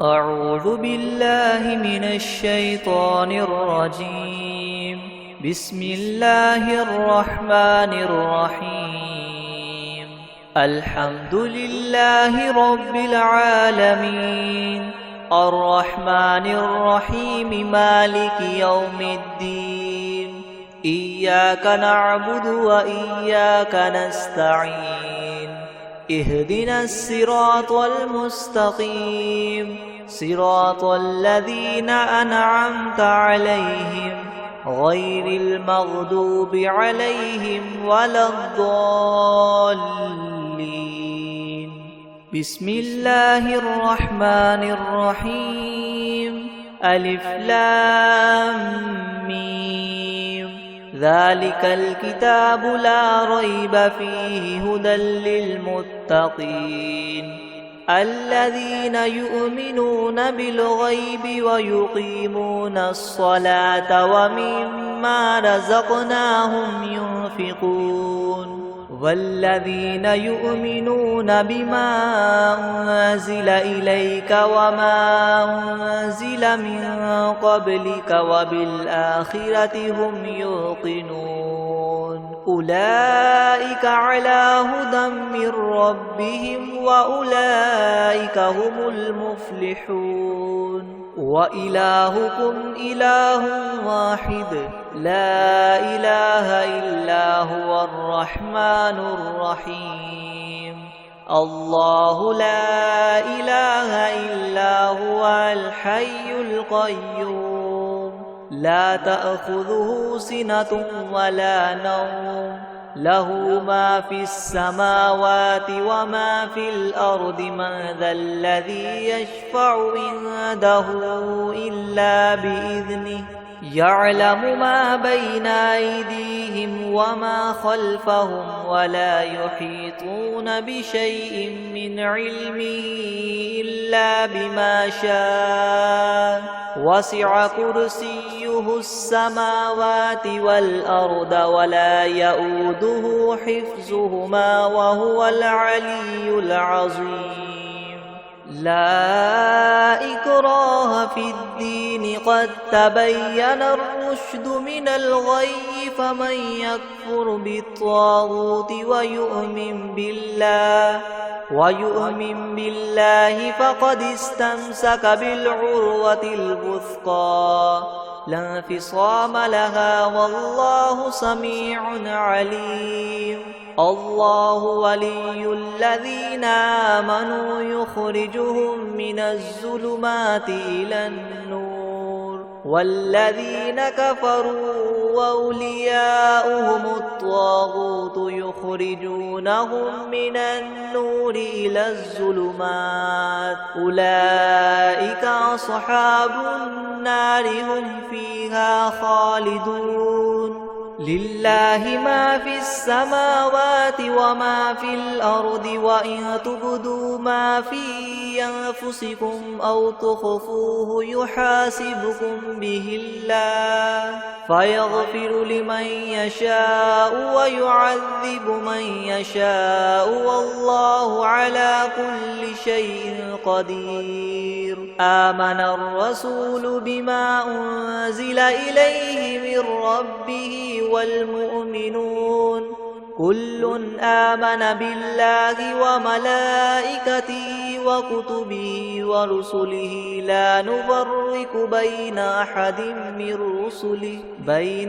أعوذ بالله من الشيطان الرجيم. بسم الله الرحمن الرحيم. الحمد لله رب العالمين، الرحمن الرحيم، مالك يوم الدين. إياك نعبد وإياك نستعين. اهدنا الصراط المستقيم، صراط الذين أنعمت عليهم غير المغضوب عليهم ولا الضالين. بسم الله الرحمن الرحيم. ألف لام ميم. ذلك الكتاب لا ريب فيه هدى للمتقين الذين يؤمنون بالغيب ويقيمون الصلاة ومما رزقناهم ينفقون والذين يؤمنون بما أنزل إليك وما أنزل من قبلك وبالآخرة هم يوقنون أولئك على هدى من ربهم وأولئك هم المفلحون. وإلهكم إله واحد لا إله إلا هو الرحمن الرحيم. الله لا إله إلا هو الحي القيوم لا تأخذه سنة ولا نوم له ما في السماوات وما في الأرض. من ذا الذي يشفع عنده إلا بإذنه يعلم ما بين أيديهم وما خلفهم ولا يحيطون بشيء من علمه إلا بما شاء. وسع كرسيه السماوات والأرض ولا يؤوده حفظهما وهو العلي العظيم. لا إكراه في الدين قد تبين الرشد من الغي. فمن يكفر بالطاغوت ويؤمن بالله فقد استمسك بالعروة الوثقى لا انفصام لها والله سميع عليم. الله ولي الذين آمنوا يخرجهم من الظلمات إلى النور والذين كفروا وأولياؤهم الطاغوت يخرجونهم من النور إلى الظلمات. أولئك أصحاب النار هم فيها خالدون. لله ما في السماوات وما في الأرض وإن تبدوا ما في أنفسكم أو تخفوه يحاسبكم به الله فيغفر لمن يشاء ويعذب من يشاء والله على كل شيء قدير. آمن الرسول بما أنزل إليه من ربه والمؤمنون كل آمن بالله وملائكته وكتبه ورسله لا نفرق بين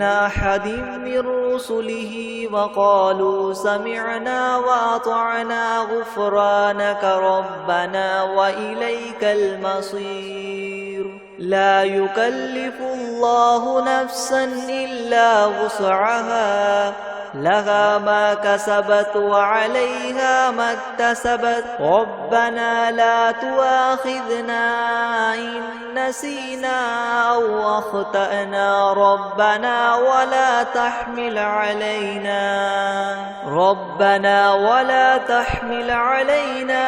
أحد من رسله وقالوا سمعنا وأطعنا غفرانك ربنا وإليك المصير. لا يكلف الله نفسا إلا وسعها لها ما كسبت وعليها ما اكتسبت. ربنا لا تؤاخذنا إن نسينا أو أخطأنا ربنا ولا تحمل علينا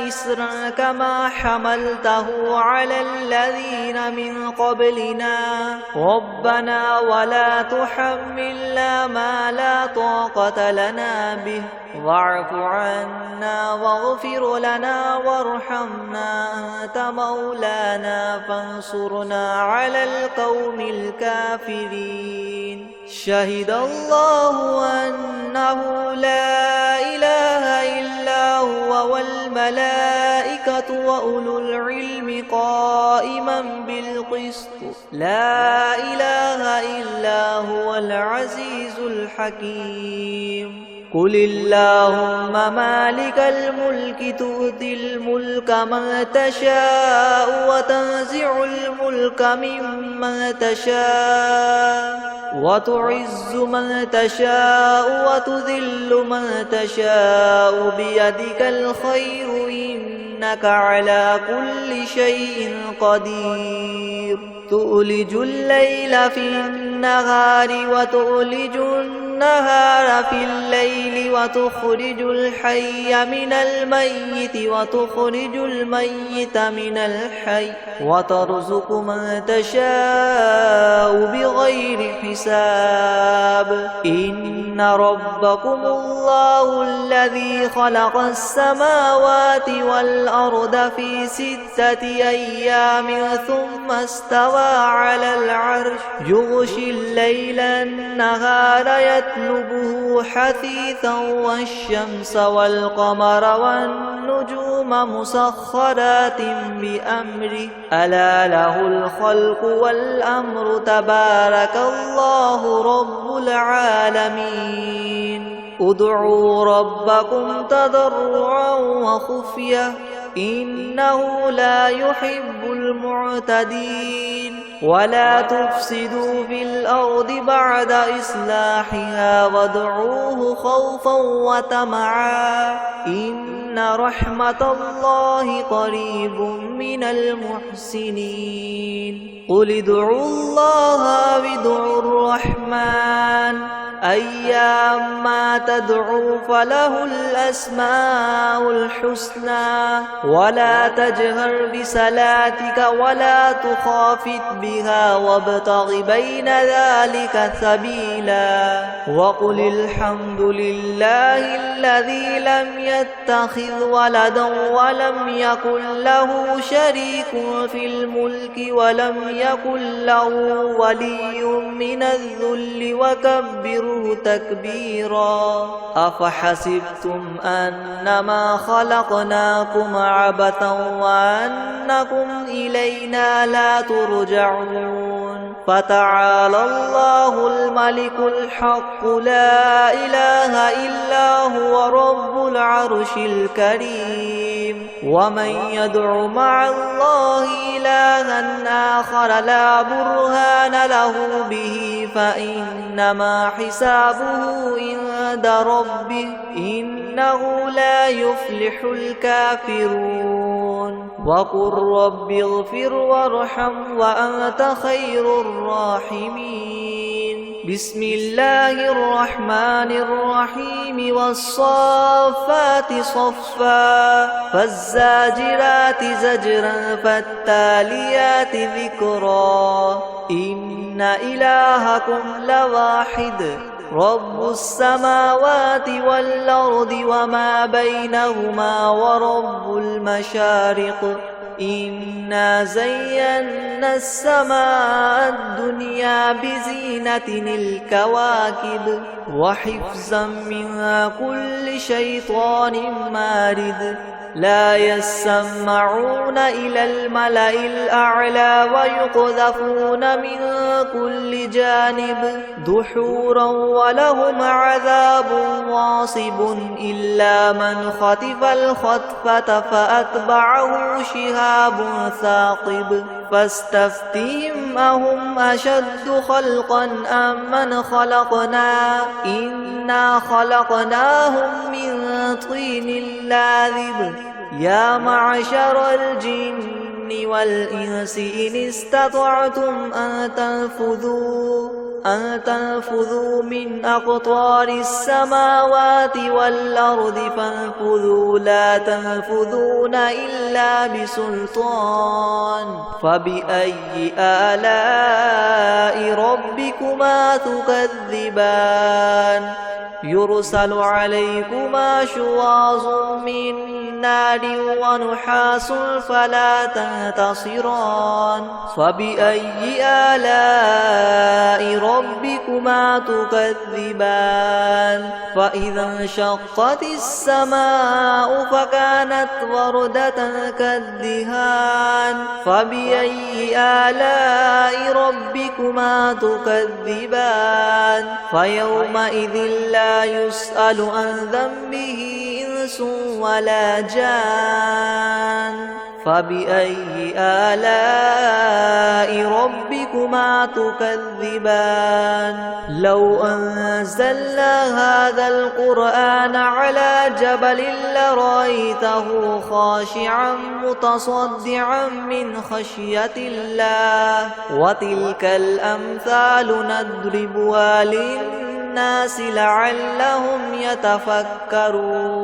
إسرا كما حملته على الذين من قبلنا ربنا ولا تحملنا ما لا لا طاقة لنا به واعف عنا واغفر لنا وارحمنا أنت مولانا فانصرنا على القوم الكافرين. شهد الله أنه لا إله إلا هو والملائكة وأولو العلم قائما بالقسط لا إله إلا هو العزيز الحكيم. قل اللهم مالك الملك تؤتي الملك من تشاء وتنزع الملك ممن تشاء وتعز من تشاء وتذل من تشاء بيدك الخير إنك على كل شيء قدير. تؤلج الليل في النهار وتؤلج النهار في الليل وتخرج الحي من الميت وتخرج الميت من الحي وترزق من تشاء بغير حساب. إن ربكم الله الذي خلق السماوات والأرض في 6 أيام ثم استوى على العرش يغشي الليل النهار يطلبه حثيثا والشمس والقمر والنجوم مسخرات بأمره ألا له الخلق والأمر تبارك الله رب العالمين. ادعوا ربكم تضرعا وخفية إنه لا يحب المعتدين. ولا تفسدوا في الأرض بعد إصلاحها وادعوه خوفا وطمعا إن رحمة الله قريب من المحسنين. قل ادعوا الله أو ادعوا الرحمن أيما تدعوا فله الأسماء الحسنى. ولا تجهر بصلاتك ولا تخافت بها وابتغ بين ذلك سبيلا. وقل الحمد لله الذي لم يتخذ ولدا ولم يكن له شريك في الملك ولم يكن له ولي من الذل وكبره تكبيرا. أفحسبتم أنما خلقناكم عبثا وأنكم إلينا لا ترجعون. فتعالى الله الملك الحق لا إله إلا هو رب العرش الكريم. ومن يدع مع الله إلها آخر لا برهان له به فإنما حسابه عند ربه إنه لا يفلح الكافرون. وقل رب اغفر وارحم وأنت خير الراحمين. بسم الله الرحمن الرحيم. والصافات صفا فالزاجرات زجرا فالتاليات ذكرا. إن إلهكم لواحد رب السماوات والأرض وما بينهما ورب المشارق. إنا زينا السماء الدنيا بزينة الكواكب وحفظا من كل شيطان مارد. لا يسمعون إلى الملأ الأعلى ويقذفون من كل جانب دحورا ولهم عذاب واصب إلا من خطف الخطفة فأتبعه شهاب ثاقب. فاستفتهم أهم أشد خلقا أم من خلقنا إنا خلقناهم من طين لاذب. يا معشر الجن والإنس إن استطعتم أن تنفذوا من أقطار السماوات والأرض فانفذوا لا تنفذون إلا بسلطان فبأي آلاء ربكما تكذبان يرسل عليكما شواظ من نار ونحاس فلا تنتصران فبأي آلاء ربكما تكذبان فإذا انشقت السماء فكانت وردة كالدهان فبأي آلاء ربكما تكذبان فيومئذ لا يسأل عن ذنبه إنس ولا جان فبأي آلاء ربكما تكذبان لو أنزلنا هذا القرآن على جبل لرأيته خاشعا متصدعا من خشية الله وتلك الأمثال نضربها للناس لعلهم يتفكرون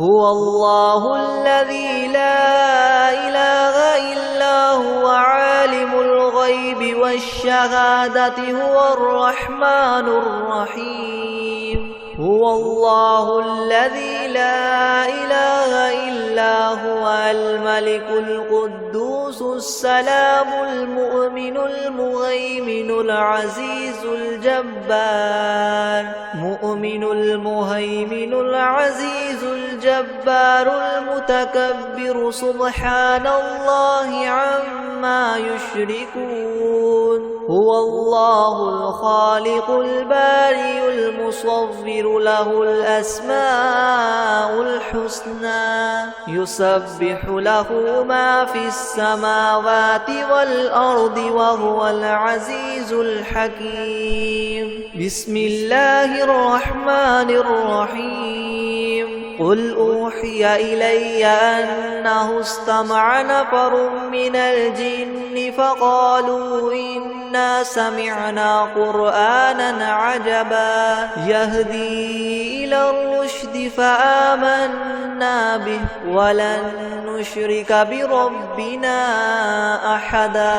هو الله الذي لا إله إلا هو عالم الغيب والشهادة هو الرحمن الرحيم هو الله الذي لا إله إلا هو الملك القدوس السلام المؤمن المهيمن العزيز الجبار مؤمن المهيمن العزيز الجبار المتكبر سبحان الله عما يشركون هو الله الخالق البارئ المصور له الأسماء الحسنى يسبح له ما في السماوات والأرض وهو العزيز الحكيم بسم الله الرحمن الرحيم قل أوحي إلي أنه استمع نفر من الجن فقالوا إنا سمعنا قرآنا عجبا يهدي إلى الرشد فآمنا به ولن نشرك بربنا أحدا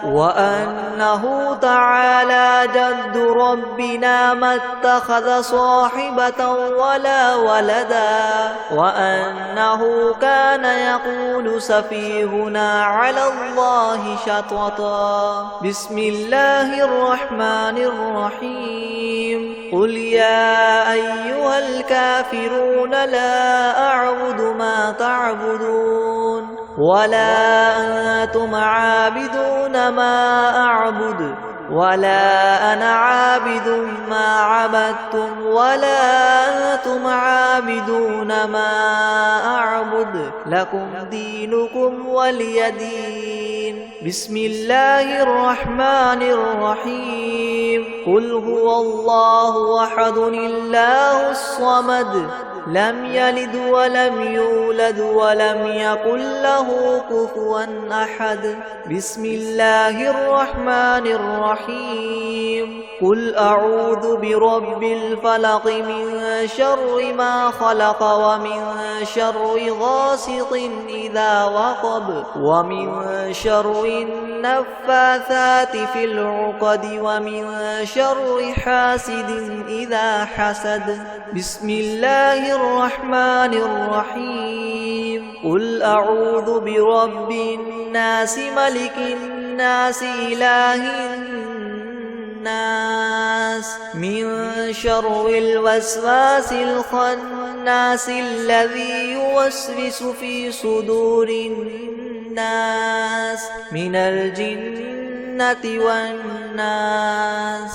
وأنه تعالى جد ربنا ما اتخذ صاحبة ولا ولدا وأنه كان يقول سفيهنا على الله شططا بسم الله الرحمن الرحيم قل يا أيها الكافرون لا أعبد ما تعبدون ولا أنتم عابدون ما أعبد ولا أنا عابد ما عبدتم ولا أنتم عابدون ما أعبد لكم دينكم ولي دين بسم الله الرحمن الرحيم قل هو الله أحد الله الصمد لم يلد ولم يولد ولم يكن له كفوا أحد بسم الله الرحمن الرحيم قل أعوذ برب الفلق من شر ما خلق ومن شر غاسق إذا وقب ومن شر النفاثات في العقد ومن شر حاسد إذا حسد بسم الله الرحمن الرحيم قل أعوذ برب الناس ملك الناس إله الناس من شر الوسواس الخناس الذي يوسوس في صدور الناس من الجنة والناس